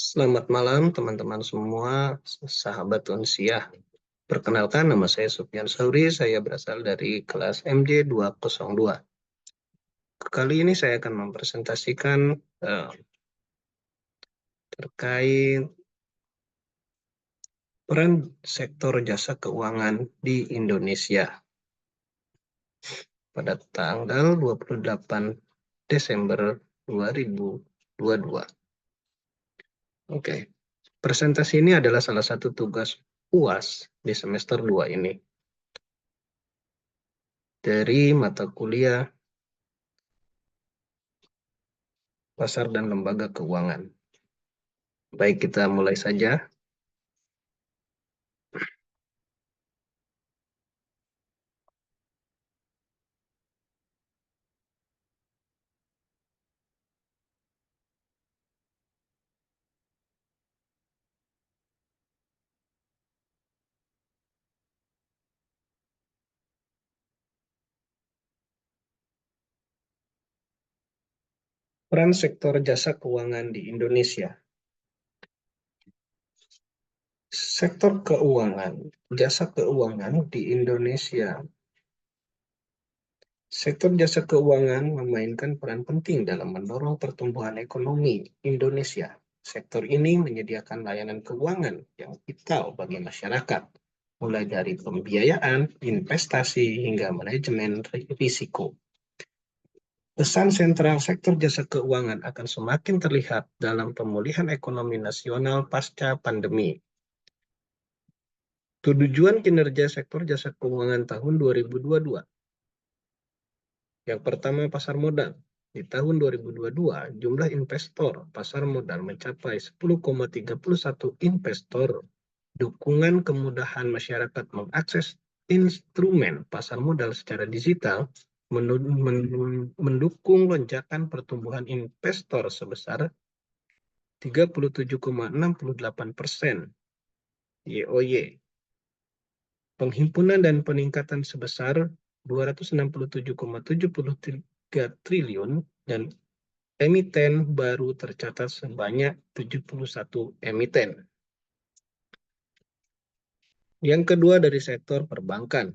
Selamat malam teman-teman semua, sahabat Unsiah. Perkenalkan, nama saya Sufyan Sauri, saya berasal dari kelas MJ 202. Kali ini saya akan mempresentasikan terkait peran sektor jasa keuangan di Indonesia pada tanggal 28 Desember 2022. Oke, presentasi ini adalah salah satu tugas UAS di semester 2 ini. Dari mata kuliah Pasar dan Lembaga Keuangan. Baik, kita mulai saja. Peran sektor jasa keuangan di Indonesia. Sektor keuangan, jasa keuangan di Indonesia. Sektor jasa keuangan memainkan peran penting dalam mendorong pertumbuhan ekonomi Indonesia. Sektor ini menyediakan layanan keuangan yang vital bagi masyarakat, mulai dari pembiayaan, investasi, hingga manajemen risiko. Pesan sentral sektor jasa keuangan akan semakin terlihat dalam pemulihan ekonomi nasional pasca pandemi. Tujuan kinerja sektor jasa keuangan tahun 2022. Yang pertama, pasar modal. Di tahun 2022, jumlah investor pasar modal mencapai 10,31 investor. Dukungan kemudahan masyarakat mengakses instrumen pasar modal secara digital mendukung lonjakan pertumbuhan investor sebesar 37,68% YoY. Penghimpunan dan peningkatan sebesar 267,73 triliun dan emiten baru tercatat sebanyak 71 emiten. Yang kedua, dari sektor perbankan.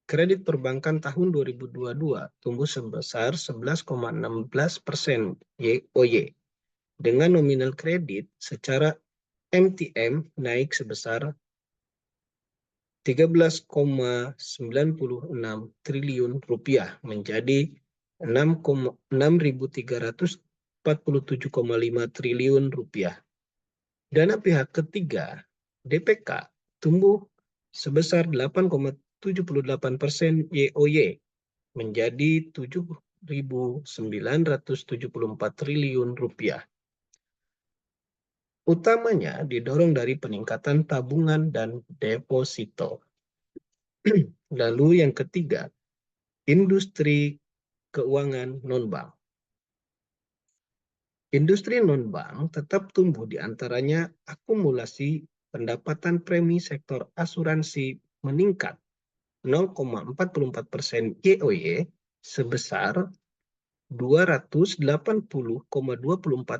Kredit perbankan tahun 2022 tumbuh sebesar 11,16% YoY. Dengan nominal kredit secara MTM naik sebesar 13,96 triliun rupiah menjadi 6.347,5 triliun rupiah. Dana pihak ketiga DPK tumbuh sebesar 8,78% YoY menjadi 7.974 triliun rupiah. Utamanya didorong dari peningkatan tabungan dan deposito. Lalu yang ketiga, industri keuangan non-bank. Industri non-bank tetap tumbuh, di antaranya akumulasi pendapatan premi sektor asuransi meningkat 0,44% YoY sebesar 280,24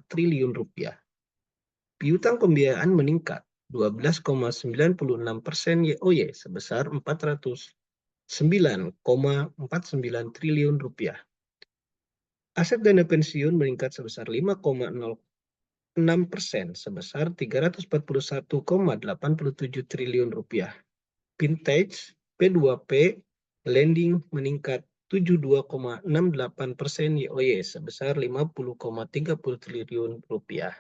triliun rupiah. Piutang pembiayaan meningkat 12,96% YoY sebesar 409,49 triliun rupiah. Aset dana pensiun meningkat sebesar 5,06% sebesar 341,87 triliun rupiah. Vintage P2P lending meningkat 72,68% YoY sebesar 50,30 triliun rupiah.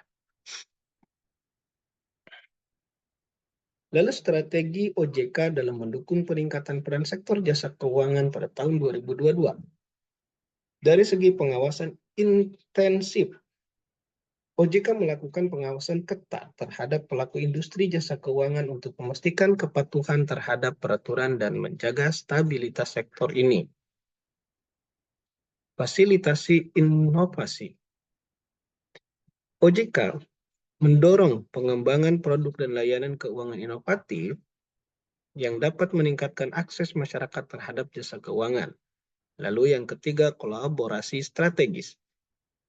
Lalu strategi OJK dalam mendukung peningkatan peran sektor jasa keuangan pada tahun 2022. Dari segi pengawasan intensif, OJK melakukan pengawasan ketat terhadap pelaku industri jasa keuangan untuk memastikan kepatuhan terhadap peraturan dan menjaga stabilitas sektor ini. Fasilitasi inovasi. OJK mendorong pengembangan produk dan layanan keuangan inovatif yang dapat meningkatkan akses masyarakat terhadap jasa keuangan. Lalu yang ketiga, kolaborasi strategis.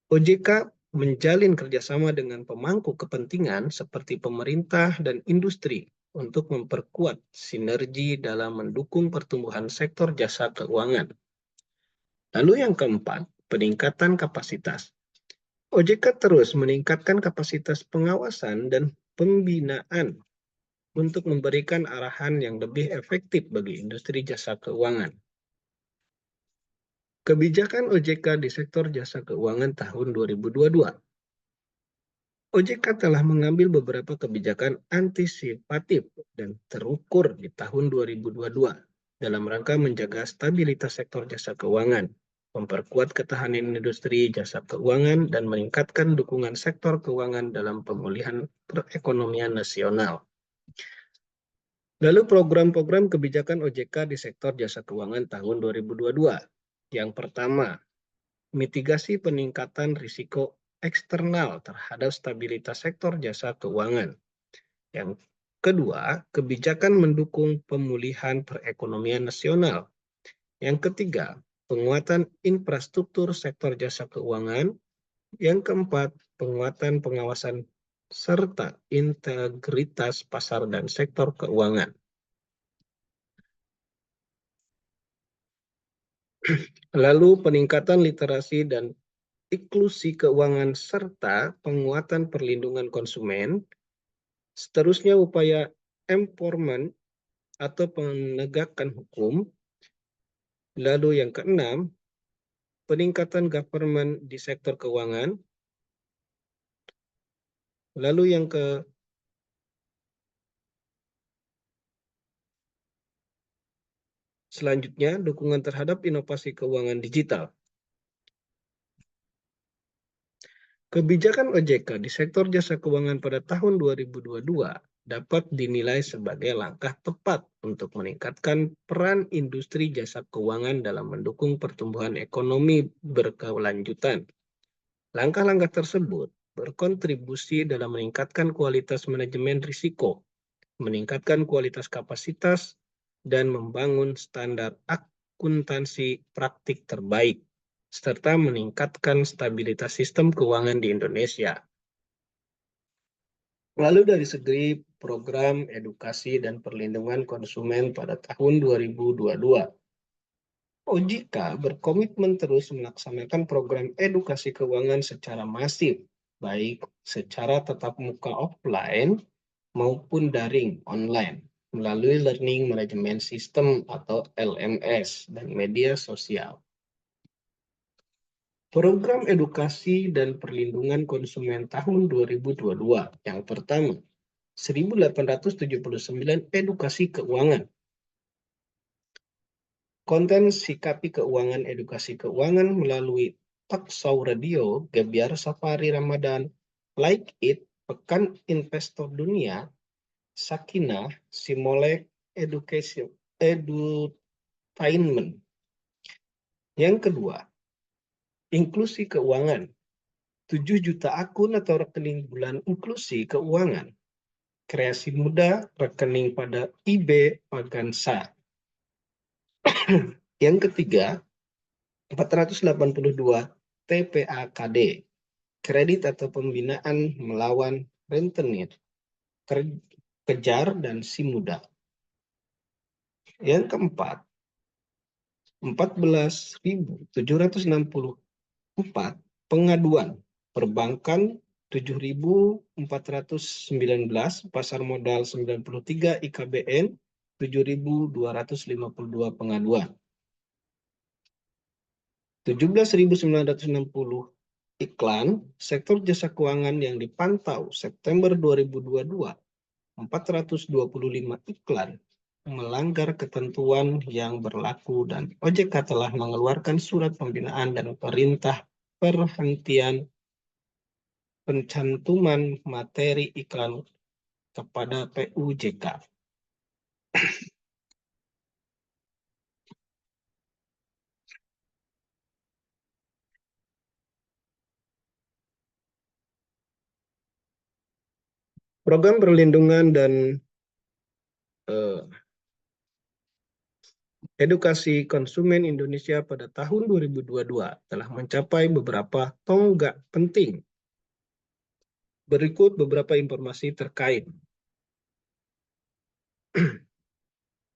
OJK menjalin kerjasama dengan pemangku kepentingan seperti pemerintah dan industri untuk memperkuat sinergi dalam mendukung pertumbuhan sektor jasa keuangan. Lalu yang keempat, peningkatan kapasitas. OJK terus meningkatkan kapasitas pengawasan dan pembinaan untuk memberikan arahan yang lebih efektif bagi industri jasa keuangan. Kebijakan OJK di sektor jasa keuangan tahun 2022. OJK telah mengambil beberapa kebijakan antisipatif dan terukur di tahun 2022 dalam rangka menjaga stabilitas sektor jasa keuangan, memperkuat ketahanan industri jasa keuangan, dan meningkatkan dukungan sektor keuangan dalam pemulihan perekonomian nasional. Lalu program-program kebijakan OJK di sektor jasa keuangan tahun 2022. Yang pertama, mitigasi peningkatan risiko eksternal terhadap stabilitas sektor jasa keuangan. Yang kedua, kebijakan mendukung pemulihan perekonomian nasional. Yang ketiga, penguatan infrastruktur sektor jasa keuangan. Yang keempat, penguatan pengawasan serta integritas pasar dan sektor keuangan. Lalu peningkatan literasi dan inklusi keuangan serta penguatan perlindungan konsumen. Seterusnya upaya empowerment atau penegakan hukum. Lalu yang keenam, peningkatan government di sektor keuangan. Lalu yang selanjutnya, dukungan terhadap inovasi keuangan digital. Kebijakan OJK di sektor jasa keuangan pada tahun 2022 dapat dinilai sebagai langkah tepat untuk meningkatkan peran industri jasa keuangan dalam mendukung pertumbuhan ekonomi berkelanjutan. Langkah-langkah tersebut berkontribusi dalam meningkatkan kualitas manajemen risiko, meningkatkan kualitas kapasitas, dan membangun standar akuntansi praktik terbaik, serta meningkatkan stabilitas sistem keuangan di Indonesia. Lalu dari segi program edukasi dan perlindungan konsumen pada tahun 2022, OJK berkomitmen terus melaksanakan program edukasi keuangan secara masif, baik secara tatap muka offline maupun daring online, melalui Learning Management System atau LMS dan media sosial. Program edukasi dan perlindungan konsumen tahun 2022. Yang pertama, 1879 edukasi keuangan. Konten sikapi keuangan edukasi keuangan melalui Talkshow Radio, Gebiar Safari Ramadan, Like It, Pekan Investor Dunia, Sakinah, Simolek, Education, Edutainment. Yang kedua, inklusi keuangan. 7 juta akun atau rekening bulan inklusi keuangan. Kreasi muda, rekening pada IB Pagansa. Yang ketiga, 482 TPAKD, kredit atau pembinaan melawan rentenir, kejar dan si muda. Yang keempat, 14.764 pengaduan perbankan, 7.419 pasar modal, 93 IKBN, 7.252 pengaduan. 17.960 iklan sektor jasa keuangan yang dipantau September 2022, 425 iklan melanggar ketentuan yang berlaku dan OJK telah mengeluarkan surat pembinaan dan perintah perhentian pencantuman materi iklan kepada PUJK. Program perlindungan dan edukasi konsumen Indonesia pada tahun 2022 telah mencapai beberapa tonggak penting Berikut beberapa informasi terkait.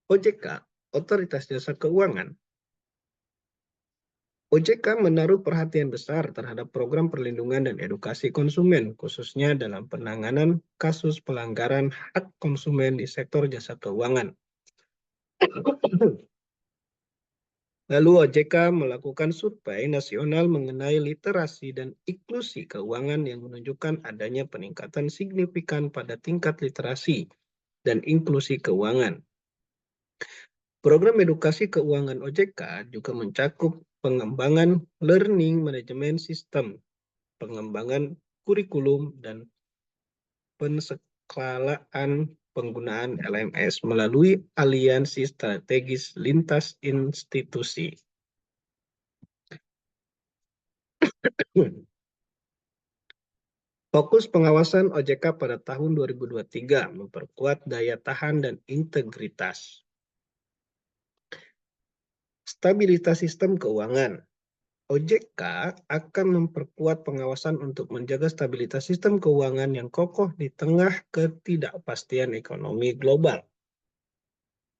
OJK, Otoritas Jasa Keuangan. OJK menaruh perhatian besar terhadap program perlindungan dan edukasi konsumen, khususnya dalam penanganan kasus pelanggaran hak konsumen di sektor jasa keuangan. Lalu OJK melakukan survei nasional mengenai literasi dan inklusi keuangan yang menunjukkan adanya peningkatan signifikan pada tingkat literasi dan inklusi keuangan. Program edukasi keuangan OJK juga mencakup pengembangan learning management system, pengembangan kurikulum, dan penskalaan penggunaan LMS melalui aliansi strategis lintas institusi. Fokus pengawasan OJK pada tahun 2023 memperkuat daya tahan dan integritas. Stabilitas sistem keuangan. OJK akan memperkuat pengawasan untuk menjaga stabilitas sistem keuangan yang kokoh di tengah ketidakpastian ekonomi global.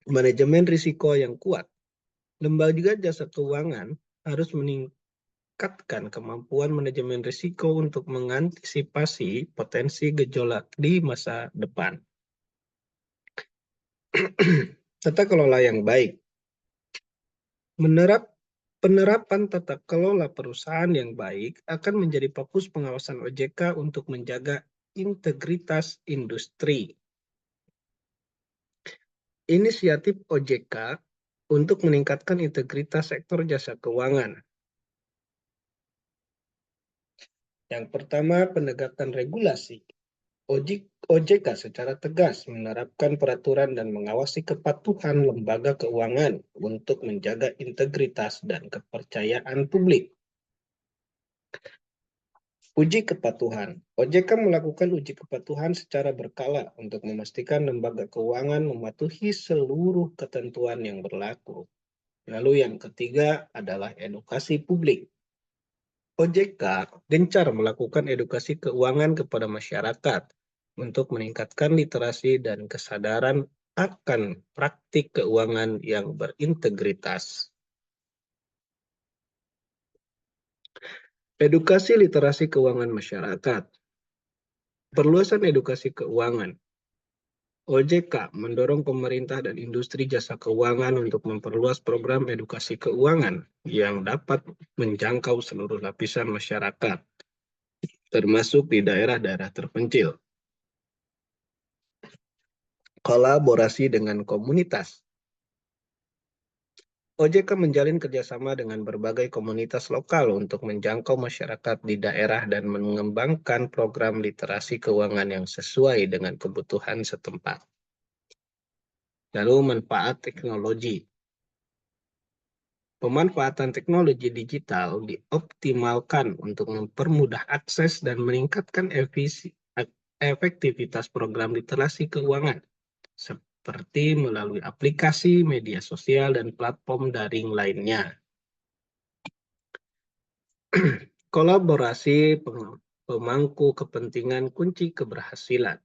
Manajemen risiko yang kuat. Lembaga jasa keuangan harus meningkatkan kemampuan manajemen risiko untuk mengantisipasi potensi gejolak di masa depan. Tata kelola yang baik. Penerapan tata kelola perusahaan yang baik akan menjadi fokus pengawasan OJK untuk menjaga integritas industri. Inisiatif OJK untuk meningkatkan integritas sektor jasa keuangan. Yang pertama, penegakan regulasi. OJK secara tegas menerapkan peraturan dan mengawasi kepatuhan lembaga keuangan untuk menjaga integritas dan kepercayaan publik. Uji kepatuhan. OJK melakukan uji kepatuhan secara berkala untuk memastikan lembaga keuangan mematuhi seluruh ketentuan yang berlaku. Lalu yang ketiga adalah edukasi publik. OJK gencar melakukan edukasi keuangan kepada masyarakat untuk meningkatkan literasi dan kesadaran akan praktik keuangan yang berintegritas. Edukasi literasi keuangan masyarakat. Perluasan edukasi keuangan. OJK mendorong pemerintah dan industri jasa keuangan untuk memperluas program edukasi keuangan yang dapat menjangkau seluruh lapisan masyarakat, termasuk di daerah-daerah terpencil. Kolaborasi dengan komunitas. OJK menjalin kerjasama dengan berbagai komunitas lokal untuk menjangkau masyarakat di daerah dan mengembangkan program literasi keuangan yang sesuai dengan kebutuhan setempat. Lalu manfaat teknologi. Pemanfaatan teknologi digital dioptimalkan untuk mempermudah akses dan meningkatkan efektivitas program literasi keuangan, seperti melalui aplikasi, media sosial, dan platform daring lainnya. Kolaborasi pemangku kepentingan kunci keberhasilan.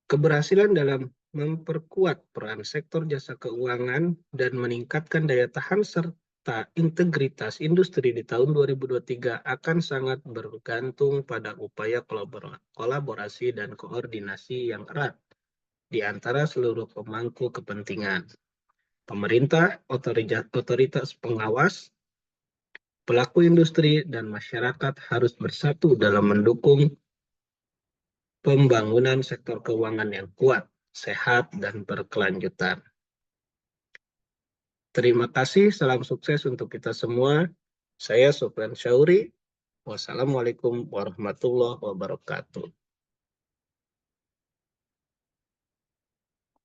Keberhasilan dalam memperkuat peran sektor jasa keuangan dan meningkatkan daya tahan serta integritas industri di tahun 2023 akan sangat bergantung pada upaya kolaborasi dan koordinasi yang erat di antara seluruh pemangku kepentingan. Pemerintah, otoritas pengawas, pelaku industri, dan masyarakat harus bersatu dalam mendukung pembangunan sektor keuangan yang kuat, sehat, dan berkelanjutan. Terima kasih, salam sukses untuk kita semua. Saya Sofyan Syauri. Wassalamualaikum warahmatullahi wabarakatuh.